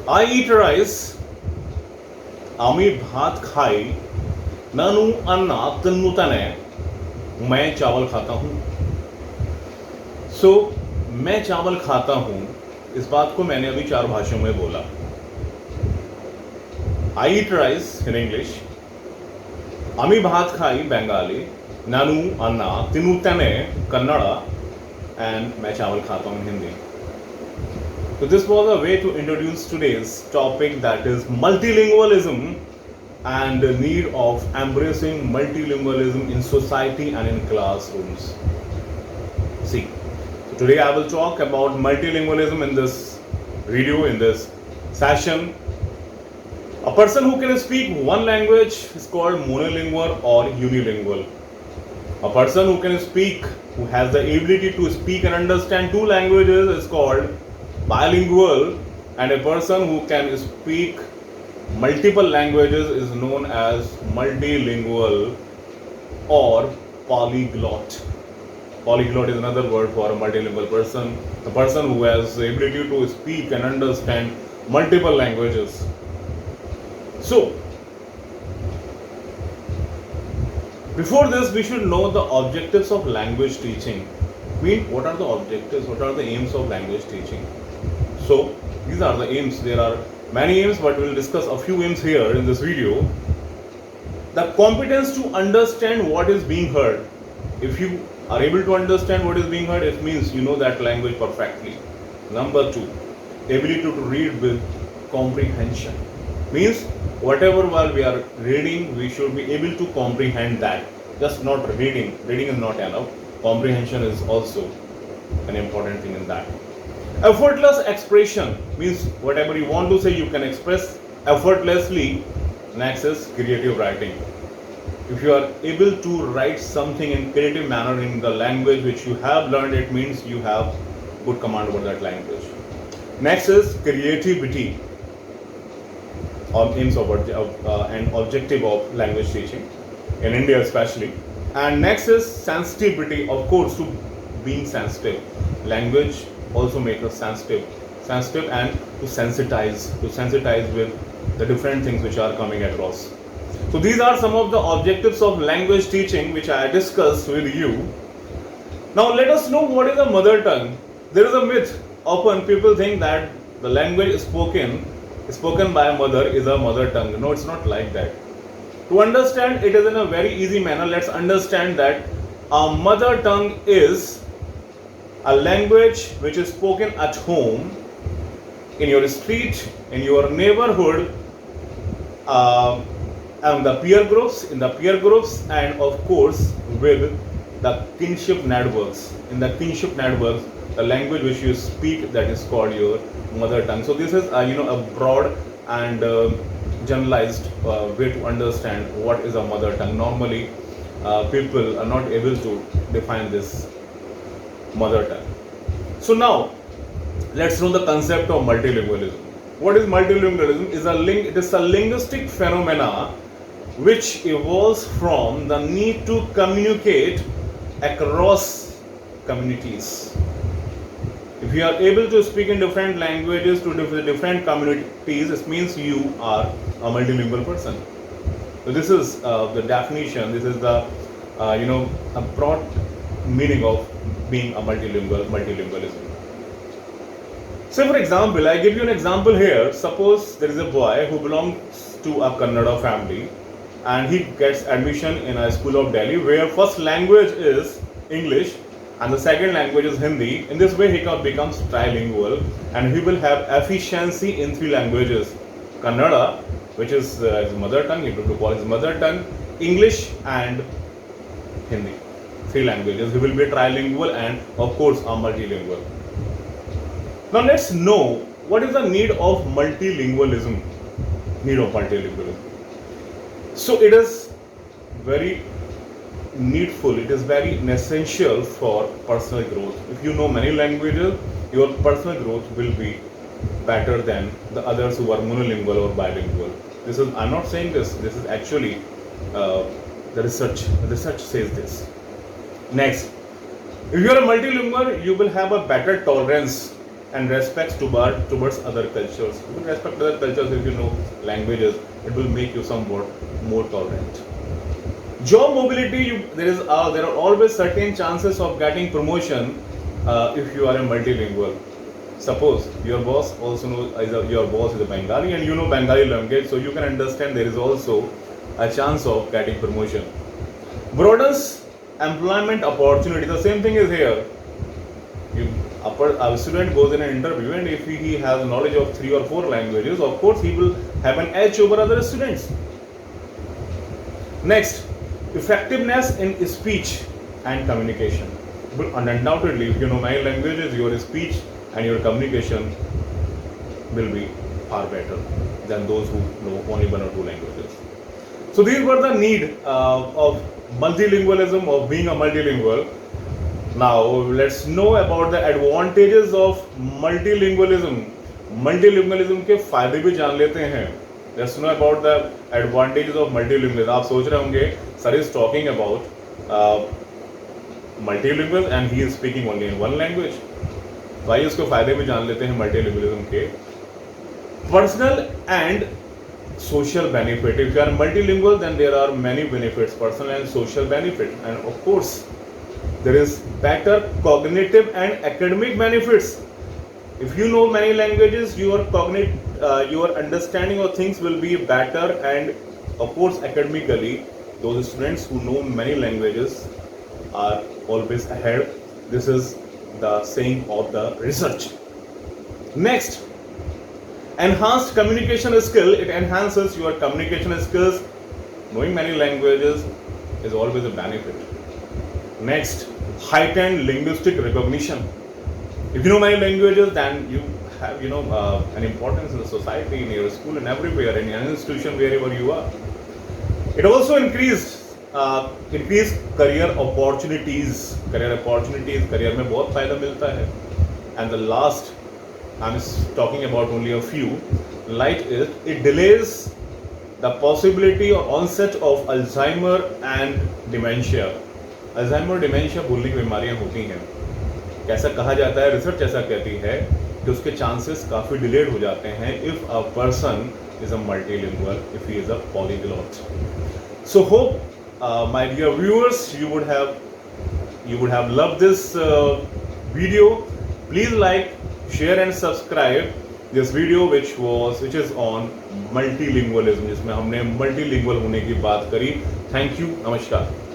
I eat rice, আমি ভাত খাই, ननु अन्ना तन्नुतने, मैं चावल खाता हूँ. मैं चावल खाता हूँ, इस बात को मैंने अभी 4 भाषाओं में बोला. I eat rice in English, আমি ভাত খাই Bengali, ननु अन्ना तिनुतने कन्नड़ा, and मैं चावल खाता हूँ Hindi. So this was a way to introduce today's topic, that is multilingualism and the need of embracing multilingualism in society and in classrooms. See, so today I will talk about multilingualism in this video, in this session. A person who can speak one language is called monolingual or unilingual. A person who can speak, who has the ability to speak and understand 2 languages is called bilingual, and a person who can speak multiple languages is known as multilingual or polyglot. Polyglot is another word for a multilingual person, a person who has the ability to speak and understand multiple languages. So, before this, we should know the objectives of language teaching. What are the objectives? What are the aims of language teaching? So, these are the aims. There are many aims, but we will discuss a few aims here in this video. The competence to understand what is being heard. If you are able to understand what is being heard, it means you know that language perfectly. Number 2, ability to read with comprehension. Means whatever while we are reading, we should be able to comprehend that. Just not reading. Reading is not enough. Comprehension is also an important thing in that. Effortless expression means whatever you want to say, you can express effortlessly. Next is creative writing. If you are able to write something in creative manner in the language which you have learned, it means you have good command over that language. Next is creativity, aims of and objective of language teaching in India especially. And next is sensitivity, of course, to being sensitive. Language also make us sensitive and to sensitize with the different things which are coming across. So these are some of the objectives of language teaching which I discussed with you. Now let us know what is a mother tongue. There is a myth. Often people think that the language spoken by a mother is a mother tongue. No, it's not like that. To understand it is in a very easy manner, let's understand that a mother tongue is a language which is spoken at home, in your street, in your neighborhood, and in the peer groups, and of course with the kinship networks. In the kinship networks, the language which you speak, that is called your mother tongue. So this is a broad and generalized way to understand what is a mother tongue. Normally, people are not able to define this mother tongue. So now, let's know the concept of multilingualism. What is multilingualism? It is a linguistic phenomena which evolves from the need to communicate across communities. If you are able to speak in different languages to different communities, this means you are a multilingual person. So this is the definition. This is the a broad meaning of being a multilingualism. So for example, I give you an example here. Suppose there is a boy who belongs to a Kannada family and he gets admission in a school of Delhi where first language is English and the second language is Hindi. In this way he becomes trilingual and he will have efficiency in 3 languages. Kannada, which is his mother tongue, he will call his mother tongue, English and Hindi. 3 languages. He will be trilingual and of course a multilingual. Now let's know what is the need of multilingualism. So it is very needful, it is very essential for personal growth. If you know many languages, your personal growth will be better than the others who are monolingual or bilingual. I'm not saying this is actually the research says this. Next, if you are a multilingual, you will have a better tolerance and respects towards other cultures. With respect to other cultures, if you know languages, it will make you somewhat more tolerant. Job mobility, there are always certain chances of getting promotion if you are a multilingual. Suppose your boss also knows your boss is a Bengali and you know Bengali language, so you can understand there is also a chance of getting promotion. Broadens employment opportunity. The same thing is here. A student goes in an interview, and if he has knowledge of 3 or 4 languages, of course he will have an edge over other students. Next, effectiveness in speech and communication. But undoubtedly, if you know 9 languages, your speech and your communication will be far better than those who know only 1 or 2 languages. So these were the need of multilingualism, of being a multilingual. Now let's know about the advantages of multilingualism. Multilingualism के फायदे भी जान लेते हैं. Let's know about the advantages of multilingualism. आप सोच रहे होंगे, sir is talking about multilingual and he is speaking only in one language. तो आइए उसके फायदे भी जान लेते हैं multilingualism के. Personal and social benefit. If you are multilingual, then there are many benefits, personal and social benefit, and of course there is better cognitive and academic benefits. If you know many languages, your understanding of things will be better, and of course academically those students who know many languages are always ahead. This is the saying of the research. Next, enhanced communication skill. It enhances your communication skills. Knowing many languages is always a benefit. Next, heightened linguistic recognition. If you know many languages, then you have an importance in the society, in your school, and everywhere, in any institution, wherever you are. It also increased career opportunities. Career में बहुत फायदा मिलता है. And the last, I'm talking about only a few, like it delays the possibility or onset of Alzheimer and dementia. Alzheimer, dementia भूलने की बीमारियां होती हैं. कैसा कहा जाता है, रिसर्च ऐसा कहती है कि उसके चांसेस काफ़ी डिलेड हो जाते हैं if a person is a multilingual, if he is a polyglot. So hope my dear viewers, you would have loved this video. Please like, share and subscribe this video which is on multilingualism, जिसमें हमने multilingual होने की बात करी. Thank you. नमस्कार.